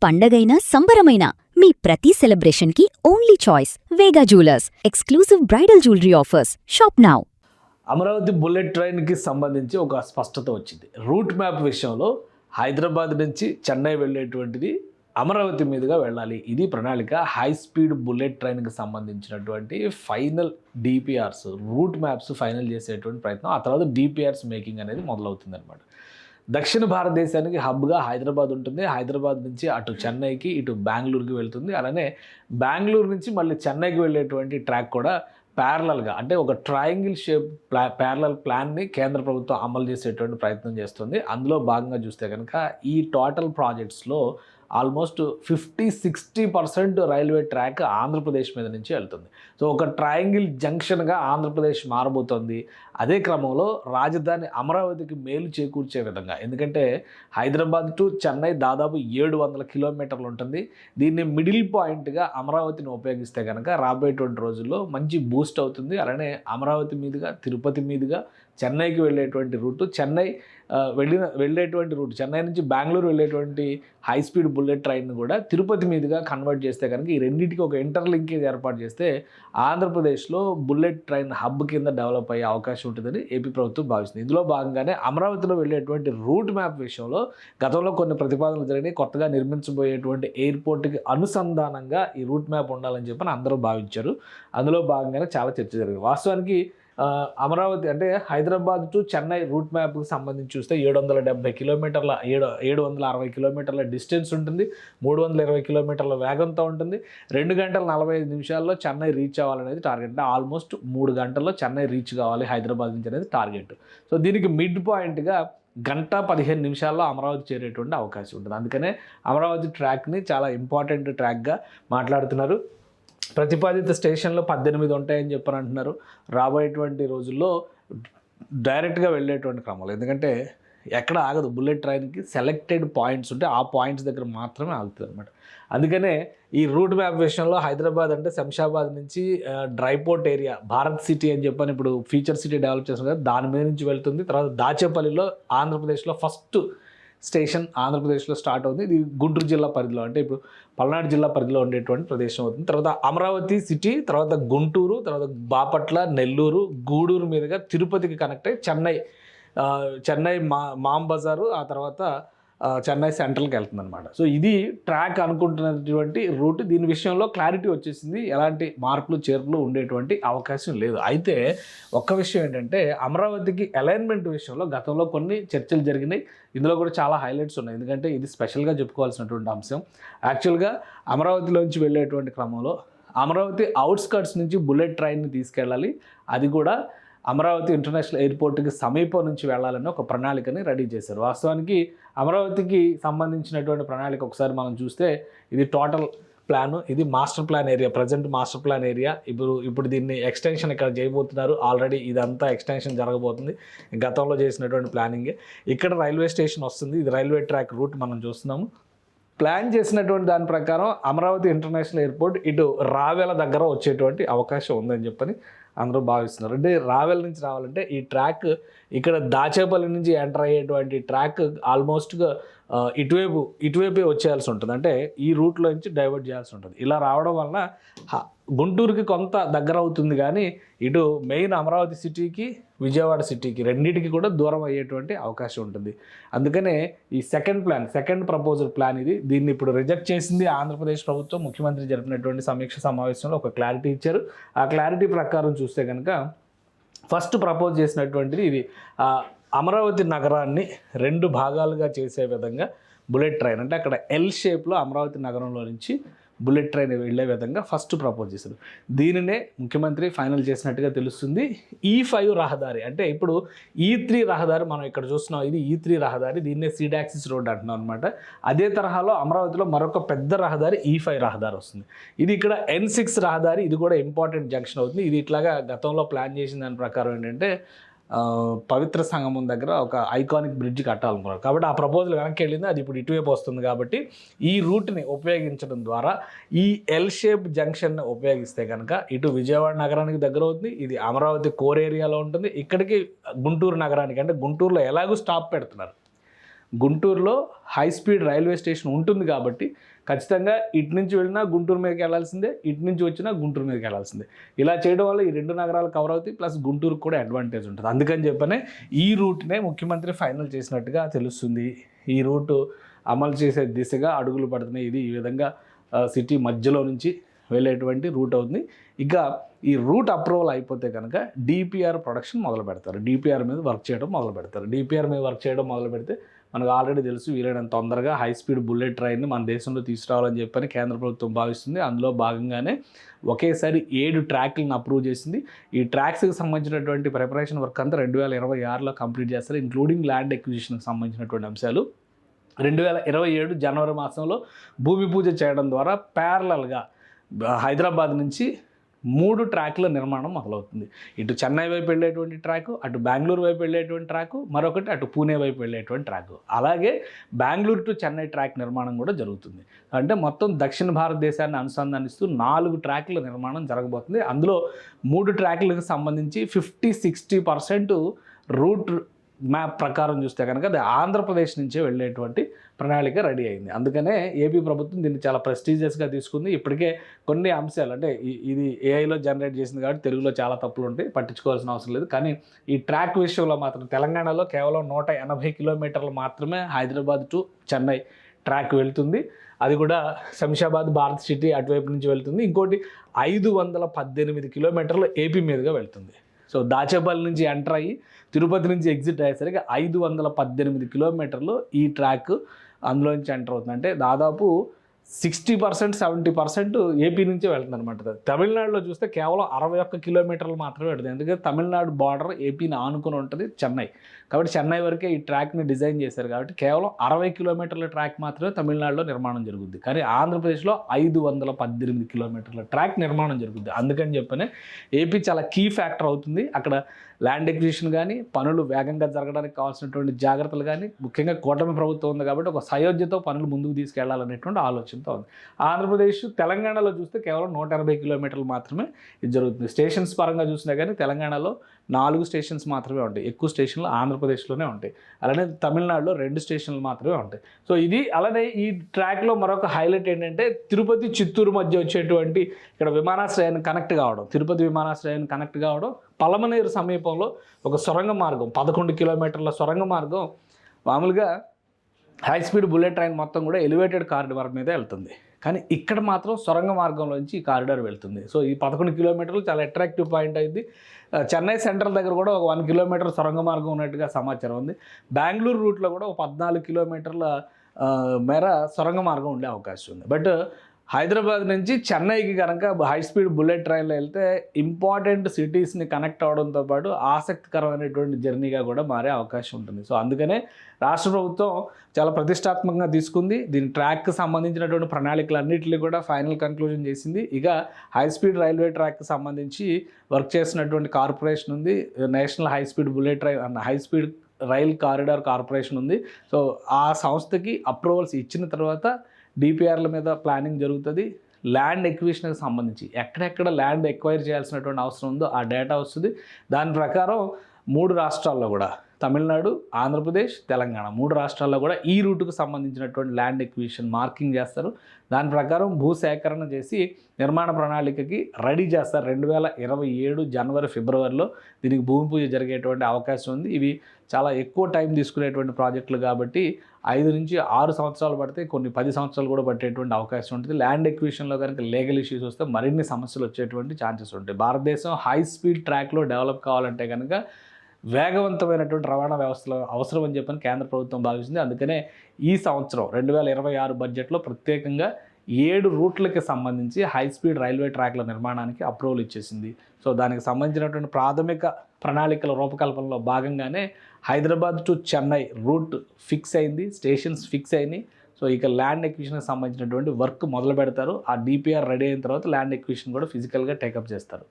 పండగైనా సంబరమైనా మీ ప్రతి సెలబ్రేషన్కి only choice Vega jewellers. Exclusive bridal jewellery offers. Shop now. Amaravati bullet ట్రైన్కి సంబంధించి ఒక స్పష్టత వచ్చింది. రూట్ మ్యాప్ విషయంలో హైదరాబాద్ నుంచి చెన్నై వెళ్ళేటువంటిది అమరావతి మీదుగా వెళ్ళాలి. ఇది ప్రణాళిక. హై స్పీడ్ బుల్లెట్ ట్రైన్కి సంబంధించినటువంటి final DPRs, route maps final చేసేటువంటి ప్రయత్నం, ఆ తర్వాత డిపిఆర్స్ మేకింగ్ అనేది మొదలవుతుంది అనమాట. దక్షిణ భారతదేశానికి హబ్గా హైదరాబాద్ ఉంటుంది. హైదరాబాద్ నుంచి అటు చెన్నైకి, ఇటు బెంగళూరుకి వెళ్తుంది. అలానే బెంగళూరు నుంచి మళ్ళీ చెన్నైకి వెళ్ళేటువంటి ట్రాక్ కూడా ప్యారలల్గా, అంటే ఒక ట్రయాంగిల్ షేప్ ప్యారలల్ ప్లాన్ని కేంద్ర ప్రభుత్వం అమలు చేసేటువంటి ప్రయత్నం చేస్తుంది. అందులో భాగంగా చూస్తే కనుక ఈ టోటల్ ప్రాజెక్ట్స్లో ఆల్మోస్ట్ 50-60% రైల్వే ట్రాక్ ఆంధ్రప్రదేశ్ మీద నుంచి వెళ్తుంది. సో ఒక ట్రయాంగిల్ జంక్షన్గా ఆంధ్రప్రదేశ్ మారబోతోంది. అదే క్రమంలో రాజధాని అమరావతికి మేలు చేకూర్చే విధంగా, ఎందుకంటే హైదరాబాద్ టు చెన్నై దాదాపు 700 కిలోమీటర్లు ఉంటుంది. దీన్ని మిడిల్ పాయింట్గా అమరావతిని ఉపయోగిస్తే కనుక రాబోయేటువంటి రోజుల్లో మంచి బూస్ట్ అవుతుంది. అలానే అమరావతి మీదుగా, తిరుపతి మీదుగా చెన్నైకి వెళ్ళేటువంటి రూటు, చెన్నై వెళ్ళేటువంటి రూట్, చెన్నై నుంచి బెంగళూరు వెళ్ళేటువంటి హై స్పీడ్ బుల్లెట్ ట్రైన్ కూడా తిరుపతి మీదుగా కన్వర్ట్ చేస్తే కనుక ఈ రెండింటికి ఒక ఇంటర్లింకేజ్ ఏర్పాటు చేస్తే ఆంధ్రప్రదేశ్లో బుల్లెట్ ట్రైన్ హబ్ కింద డెవలప్ అయ్యే అవకాశం ఉంటుందని ఏపీ ప్రభుత్వం భావిస్తుంది. ఇందులో భాగంగానే అమరావతిలో వెళ్ళేటువంటి రూట్ మ్యాప్ విషయంలో గతంలో కొన్ని ప్రతిపాదనలు జరిగినాయి. కొత్తగా నిర్మించబోయేటువంటి ఎయిర్పోర్ట్కి అనుసంధానంగా ఈ రూట్ మ్యాప్ ఉండాలని చెప్పని అందరూ భావించారు. అందులో భాగంగానే చాలా చర్చ జరిగింది. వాస్తవానికి అమరావతి అంటే హైదరాబాద్ టు చెన్నై రూట్ మ్యాప్కి సంబంధించి చూస్తే 770 కిలోమీటర్ల 760 కిలోమీటర్ల డిస్టెన్స్ ఉంటుంది. 320 కిలోమీటర్ల వేగంతో ఉంటుంది. 2 గంటల 45 నిమిషాల్లో చెన్నై రీచ్ అవ్వాలనేది టార్గెట్. అంటే ఆల్మోస్ట్ 3 గంటల్లో చెన్నై రీచ్ కావాలి హైదరాబాద్ నుంచి అనేది టార్గెట్. సో దీనికి మిడ్ పాయింట్గా 1:15 నిమిషాల్లో అమరావతి చేరేటువంటి అవకాశం ఉంటుంది. అందుకనే అమరావతి ట్రాక్ని చాలా ఇంపార్టెంట్ ట్రాక్గా మాట్లాడుతున్నారు. ప్రతిపాదిత స్టేషన్లో 18 ఉంటాయని చెప్పని అంటున్నారు. రాబోయేటువంటి రోజుల్లో డైరెక్ట్గా వెళ్ళేటువంటి క్రమంలో, ఎందుకంటే ఎక్కడ ఆగదు బుల్లెట్ ట్రైన్కి, సెలెక్టెడ్ పాయింట్స్ ఉంటే ఆ పాయింట్స్ దగ్గర మాత్రమే ఆగుతుంది అనమాట. అందుకనే ఈ రూట్ మ్యాప్ విషయంలో హైదరాబాద్ అంటే శంషాబాద్ నుంచి డ్రైపోర్ట్ ఏరియా, భారత్ సిటీ అని చెప్పని ఇప్పుడు ఫీచర్ సిటీ డెవలప్ చేస్తుంది కదా, దాని మీద నుంచి వెళ్తుంది. తర్వాత దాచేపల్లిలో ఆంధ్రప్రదేశ్లో ఫస్ట్ స్టేషన్ ఆంధ్రప్రదేశ్లో స్టార్ట్ అవుతుంది. ఇది గుంటూరు జిల్లా పరిధిలో, అంటే ఇప్పుడు పల్నాడు జిల్లా పరిధిలో ఉండేటువంటి ప్రదేశం అవుతుంది. తర్వాత అమరావతి సిటీ, తర్వాత గుంటూరు, తర్వాత బాపట్ల, నెల్లూరు, గూడూరు మీదుగా తిరుపతికి కనెక్ట్ అయ్యి చెన్నై మామ్ బజారు, ఆ తర్వాత చెన్నై సెంట్రల్కి వెళ్తుంది అనమాట. సో ఇది ట్రాక్ అనుకుంటున్నటువంటి రూట్. దీని విషయంలో క్లారిటీ వచ్చేసింది. ఎలాంటి మార్పులు చేర్పులు ఉండేటువంటి అవకాశం లేదు. అయితే ఒక్క విషయం ఏంటంటే అమరావతికి అలైన్మెంట్ విషయంలో గతంలో కొన్ని చర్చలు జరిగినాయి. ఇందులో కూడా చాలా హైలైట్స్ ఉన్నాయి. ఎందుకంటే ఇది స్పెషల్గా చెప్పుకోవాల్సినటువంటి అంశం. యాక్చువల్గా అమరావతిలోంచి వెళ్ళేటువంటి క్రమంలో అమరావతి అవుట్స్కర్ట్స్ నుంచి బుల్లెట్ ట్రైన్ని తీసుకెళ్ళాలి. అది కూడా అమరావతి ఇంటర్నేషనల్ ఎయిర్పోర్ట్కి సమీపం నుంచి వెళ్ళాలని ఒక ప్రణాళికని రెడీ చేశారు. వాస్తవానికి అమరావతికి సంబంధించినటువంటి ప్రణాళిక ఒకసారి మనం చూస్తే ఇది టోటల్ ప్లాను, ఇది master plan area, present master plan area. ఇప్పుడు దీన్ని ఎక్స్టెన్షన్ ఇక్కడ చేయబోతున్నారు. ఆల్రెడీ ఇదంతా ఎక్స్టెన్షన్ జరగబోతుంది. గతంలో చేసినటువంటి ప్లానింగే. ఇక్కడ రైల్వే స్టేషన్ వస్తుంది. ఇది రైల్వే ట్రాక్ రూట్ మనం చూస్తున్నాము. ప్లాన్ చేసినటువంటి దాని ప్రకారం అమరావతి ఇంటర్నేషనల్ ఎయిర్పోర్ట్ ఇటు రావెల దగ్గర వచ్చేటువంటి అవకాశం ఉందని చెప్పని అందరూ భావిస్తున్నారు. అంటే రావెల నుంచి రావాలంటే ఈ ట్రాక్ ఇక్కడ దాచేపల్లి నుంచి ఎంటర్ అయ్యేటువంటి ట్రాక్ ఆల్మోస్ట్గా ఇటువైపే వచ్చేయాల్సి ఉంటుంది. అంటే ఈ రూట్లో నుంచి డైవర్ట్ చేయాల్సి ఉంటుంది. ఇలా రావడం వలన గుంటూరుకి కొంత దగ్గర అవుతుంది, కానీ ఇటు మెయిన్ అమరావతి సిటీకి, విజయవాడ సిటీకి రెండింటికి కూడా దూరం అయ్యేటువంటి అవకాశం ఉంటుంది. అందుకనే ఈ సెకండ్ ప్రపోజల్ ప్లాన్ ఇది. దీన్ని ఇప్పుడు రిజెక్ట్ చేసింది ఆంధ్రప్రదేశ్ ప్రభుత్వం. ముఖ్యమంత్రి జరిపినటువంటి సమీక్ష సమావేశంలో ఒక క్లారిటీ ఇచ్చారు. ఆ క్లారిటీ ప్రకారం చూస్తే కనుక ఫస్ట్ ప్రపోజ్ చేసినటువంటిది ఇది అమరావతి నగరాన్ని 2 భాగాలుగా చేసే విధంగా బుల్లెట్ ట్రైన్, అంటే అక్కడ ఎల్ షేప్లో అమరావతి నగరంలో నుంచి బుల్లెట్ ట్రైన్ వెళ్ళే విధంగా ఫస్ట్ ప్రపోజ్ చేశారు. దీనినే ముఖ్యమంత్రి ఫైనల్ చేసినట్టుగా తెలుస్తుంది. E5 రహదారి, అంటే ఇప్పుడు E3 రహదారి మనం ఇక్కడ చూస్తున్నాం. ఇది E3 రహదారి, దీన్నే సీడ్ యాక్సిస్ రోడ్ అంటున్నాం అనమాట. అదే తరహాలో అమరావతిలో మరొక పెద్ద రహదారి E5 రహదారి వస్తుంది. ఇది ఇక్కడ N6 రహదారి. ఇది కూడా ఇంపార్టెంట్ జంక్షన్ అవుతుంది. ఇది ఇట్లాగా గతంలో ప్లాన్ చేసిన దాని ప్రకారం ఏంటంటే పవిత్ర సంగమం దగ్గర ఒక ఐకానిక్ బ్రిడ్జ్ కట్టాలనుకున్నారు. కాబట్టి ఆ ప్రపోజల్ వెనక్కి వెళ్ళింది. అది ఇప్పుడు ఇటువైపు వస్తుంది. కాబట్టి ఈ రూట్ని ఉపయోగించడం ద్వారా ఈ ఎల్ షేప్ జంక్షన్ని ఉపయోగిస్తే కనుక ఇటు విజయవాడ నగరానికి దగ్గర అవుతుంది. ఇది అమరావతి కోర్ ఏరియాలో ఉంటుంది. ఇక్కడికి గుంటూరు నగరానికి, అంటే గుంటూరులో ఎలాగూ స్టాప్ పెడుతున్నారు. గుంటూరులో హై స్పీడ్ రైల్వే స్టేషన్ ఉంటుంది కాబట్టి ఖచ్చితంగా ఇటు నుంచి వెళ్ళినా గుంటూరు మీదకి వెళ్ళాల్సిందే, ఇటు నుంచి వచ్చినా గుంటూరు మీదకి వెళ్ళాల్సిందే. ఇలా చేయడం వల్ల ఈ 2 నగరాలు కవర్ అవుతాయి, ప్లస్ గుంటూరుకు కూడా అడ్వాంటేజ్ ఉంటుంది. అందుకని చెప్పనే ఈ రూట్నే ముఖ్యమంత్రి ఫైనల్ చేసినట్టుగా తెలుస్తుంది. ఈ రూటు అమలు చేసే దిశగా అడుగులు పడుతున్నాయి. ఇది ఈ విధంగా సిటీ మధ్యలో నుంచి వెళ్ళేటువంటి రూట్ అవుతుంది. ఇక ఈ రూట్ అప్రూవల్ అయిపోతే కనుక డిపిఆర్ ప్రొడక్షన్ మొదలు పెడతారు, డిపిఆర్ మీద వర్క్ చేయడం మొదలు పెడతారు. డిపిఆర్ మీద వర్క్ చేయడం మొదలు పెడితే మనకు ఆల్రెడీ తెలుసు, వీలైనంత తొందరగా హై స్పీడ్ బుల్లెట్ ట్రైన్ని మన దేశంలో తీసుకురావాలని చెప్పని కేంద్ర ప్రభుత్వం భావిస్తుంది. అందులో భాగంగానే ఒకేసారి 7 ట్రాక్లను అప్రూవ్ చేసింది. ఈ ట్రాక్స్కి సంబంధించినటువంటి ప్రిపరేషన్ వర్క్ అంతా 2026లో కంప్లీట్ చేస్తారు, ఇంక్లూడింగ్ ల్యాండ్ ఎక్విజిషన్కి సంబంధించినటువంటి అంశాలు. 2027 జనవరి మాసంలో భూమి పూజ చేయడం ద్వారా ప్యారలల్గా హైదరాబాద్ నుంచి 3 ట్రాక్ల నిర్మాణం మొదలవుతుంది. ఇటు చెన్నై వైపు వెళ్ళేటువంటి ట్రాకు, అటు బెంగళూరు వైపు వెళ్ళేటువంటి ట్రాకు, మరొకటి అటు పూణే వైపు వెళ్ళేటువంటి ట్రాకు. అలాగే బెంగళూరు టు చెన్నై ట్రాక్ నిర్మాణం కూడా జరుగుతుంది. అంటే మొత్తం దక్షిణ భారతదేశాన్ని అనుసంధానిస్తూ 4 ట్రాక్ల నిర్మాణం జరగబోతుంది. అందులో 3 ట్రాక్లకు సంబంధించి 50-60% రూట్ మ్యాప్ ప్రకారం చూస్తే కనుక అది ఆంధ్రప్రదేశ్ నుంచే వెళ్ళేటువంటి ప్రణాళిక రెడీ అయింది. అందుకనే ఏపీ ప్రభుత్వం దీన్ని చాలా ప్రెస్టీజియస్గా తీసుకుంది. ఇప్పటికే కొన్ని అంశాలు, అంటే ఇది ఏఐలో జనరేట్ చేసింది కాబట్టి తెలుగులో చాలా తప్పులు ఉంటాయి, పట్టించుకోవాల్సిన అవసరం లేదు. కానీ ఈ ట్రాక్ విషయంలో మాత్రం తెలంగాణలో కేవలం 180 కిలోమీటర్లు మాత్రమే హైదరాబాద్ టు చెన్నై ట్రాక్ వెళ్తుంది. అది కూడా శంషాబాద్ భారత్ సిటీ అటువైపు నుంచి వెళ్తుంది. ఇంకోటి 518 కిలోమీటర్లు ఏపీ మీదుగా వెళ్తుంది. సో దాచేపల్లి నుంచి ఎంటర్ అయ్యి తిరుపతి నుంచి ఎగ్జిట్ అయ్యేసరికి 518 కిలోమీటర్లు ఈ ట్రాక్ అందులో నుంచి ఎంటర్ అవుతుంది. అంటే దాదాపు 60%-70% ఏపీ నుంచే వెళ్తుంది అనమాట. తమిళనాడులో చూస్తే కేవలం 61 కిలోమీటర్లు మాత్రమే వెళ్తుంది. ఎందుకంటే తమిళనాడు బార్డర్ ఏపీని ఆనుకుని ఉంటుంది చెన్నై, కాబట్టి చెన్నై వరకే ఈ ట్రాక్ని డిజైన్ చేశారు. కాబట్టి కేవలం 60 కిలోమీటర్ల ట్రాక్ మాత్రమే తమిళనాడులో నిర్మాణం జరుగుద్ది. కానీ ఆంధ్రప్రదేశ్లో 518 కిలోమీటర్ల ట్రాక్ నిర్మాణం జరుగుద్ది. అందుకని చెప్పనే ఏపీ చాలా కీ ఫ్యాక్టర్ అవుతుంది. అక్కడ ల్యాండ్ ఎక్విజిషన్ కానీ, పనులు వేగంగా జరగడానికి కావాల్సినటువంటి జాగ్రత్తలు కానీ, ముఖ్యంగా కూటమి ప్రభుత్వం ఉంది కాబట్టి ఒక సయోధ్యతో పనులు ముందుకు తీసుకెళ్లాలనేటువంటి ఆలోచనతో ఉంది. ఆంధ్రప్రదేశ్ తెలంగాణలో చూస్తే కేవలం 180 కిలోమీటర్లు మాత్రమే ఇది జరుగుతుంది. స్టేషన్స్ పరంగా చూసినా కానీ తెలంగాణలో 4 స్టేషన్స్ మాత్రమే ఉంటాయి, ఎక్కువ స్టేషన్లు ఆంధ్రప్రదేశ్లోనే ఉంటాయి. అలానే తమిళనాడులో 2 స్టేషన్లు మాత్రమే ఉంటాయి. సో ఇది అలానే ఈ ట్రాక్లో మరొక హైలైట్ ఏంటంటే తిరుపతి చిత్తూరు మధ్య వచ్చేటువంటి ఇక్కడ విమానాశ్రయాన్ని కనెక్ట్ కావడం, తిరుపతి విమానాశ్రయాన్ని కనెక్ట్ కావడం, పలమనేరు సమీపంలో ఒక సొరంగ మార్గం 11 కిలోమీటర్ల సొరంగ మార్గం. మామూలుగా హై స్పీడ్ బుల్లెట్ ట్రైన్ మొత్తం కూడా ఎలివేటెడ్ కారిడార్ మీద వెళ్తుంది, కానీ ఇక్కడ మాత్రం సొరంగ మార్గంలోంచి ఈ కారిడార్ వెళ్తుంది. సో ఈ 11 కిలోమీటర్లు చాలా అట్రాక్టివ్ పాయింట్ అయింది. చెన్నై సెంట్రల్ దగ్గర కూడా ఒక 1 కిలోమీటర్ సొరంగ మార్గం ఉన్నట్టుగా సమాచారం ఉంది. బెంగళూరు రూట్లో కూడా ఒక 14 కిలోమీటర్ల మేర సొరంగ మార్గం ఉండే అవకాశం ఉంది. బట్ హైదరాబాద్ నుంచి చెన్నైకి కనుక హై స్పీడ్ బుల్లెట్ ట్రైన్లో వెళ్తే ఇంపార్టెంట్ సిటీస్ని కనెక్ట్ అవడంతో పాటు ఆసక్తికరమైనటువంటి జర్నీగా కూడా మారే అవకాశం ఉంటుంది. సో అందుకనే రాష్ట్ర ప్రభుత్వం చాలా ప్రతిష్టాత్మకంగా తీసుకుంది. దీని ట్రాక్కి సంబంధించినటువంటి ప్రణాళికలన్నింటినీ కూడా ఫైనల్ కన్క్లూజన్ చేసింది. ఇక హై స్పీడ్ రైల్వే ట్రాక్కి సంబంధించి వర్క్ చేసినటువంటి కార్పొరేషన్ ఉంది, national high speed bullet train and high speed rail corridor corporation ఉంది. సో ఆ సంస్థకి అప్రూవల్స్ ఇచ్చిన తర్వాత డిపిఆర్ల మీద ప్లానింగ్ జరుగుతుంది. ల్యాండ్ ఎక్విజిషన్కి సంబంధించి ఎక్కడెక్కడ ల్యాండ్ ఎక్వైర్ చేయాల్సినటువంటి అవసరం ఉందో ఆ డేటా వస్తుంది. దాని ప్రకారం 3 రాష్ట్రాల్లో కూడా తమిళనాడు, ఆంధ్రప్రదేశ్, తెలంగాణ 3 రాష్ట్రాల్లో కూడా ఈ రూటుకు సంబంధించినటువంటి ల్యాండ్ ఎక్విజిషన్ మార్కింగ్ చేస్తారు. దాని ప్రకారం భూసేకరణ చేసి నిర్మాణ ప్రణాళికకి రెడీ చేస్తారు. 2027 జనవరి ఫిబ్రవరిలో దీనికి భూమి పూజ జరిగేటువంటి అవకాశం ఉంది. ఇవి చాలా ఎక్కువ టైం తీసుకునేటువంటి ప్రాజెక్టులు కాబట్టి 5 నుంచి 6 సంవత్సరాలు పడితే, కొన్ని 10 సంవత్సరాలు కూడా పట్టేటువంటి అవకాశం ఉంటుంది. ల్యాండ్ ఎక్విజిషన్లో కనుక లీగల్ ఇష్యూస్ వస్తే మరిన్ని సమస్యలు వచ్చేటువంటి ఛాన్సెస్ ఉంటాయి. భారతదేశం హై స్పీడ్ ట్రాక్లో డెవలప్ కావాలంటే కనుక వేగవంతమైనటువంటి రవాణా వ్యవస్థలో అవసరం అని చెప్పని కేంద్ర ప్రభుత్వం భావిస్తుంది. అందుకనే ఈ సంవత్సరం 2026 బడ్జెట్లో ప్రత్యేకంగా 7 రూట్లకి సంబంధించి హై స్పీడ్ రైల్వే ట్రాక్ల నిర్మాణానికి అప్రూవల్ ఇచ్చేసింది. సో దానికి సంబంధించినటువంటి ప్రాథమిక ప్రణాళికల రూపకల్పనలో భాగంగానే Hyderabad to Chennai route fix అయింది, స్టేషన్స్ ఫిక్స్ అయినాయి. సో ఇక ల్యాండ్ ఎక్విజిషన్కి సంబంధించినటువంటి వర్క్ మొదలు పెడతారు. ఆ డిపిఆర్ రెడీ అయిన తర్వాత ల్యాండ్ ఎక్విజిషన్ కూడా ఫిజికల్గా టేకప్ చేస్తారు.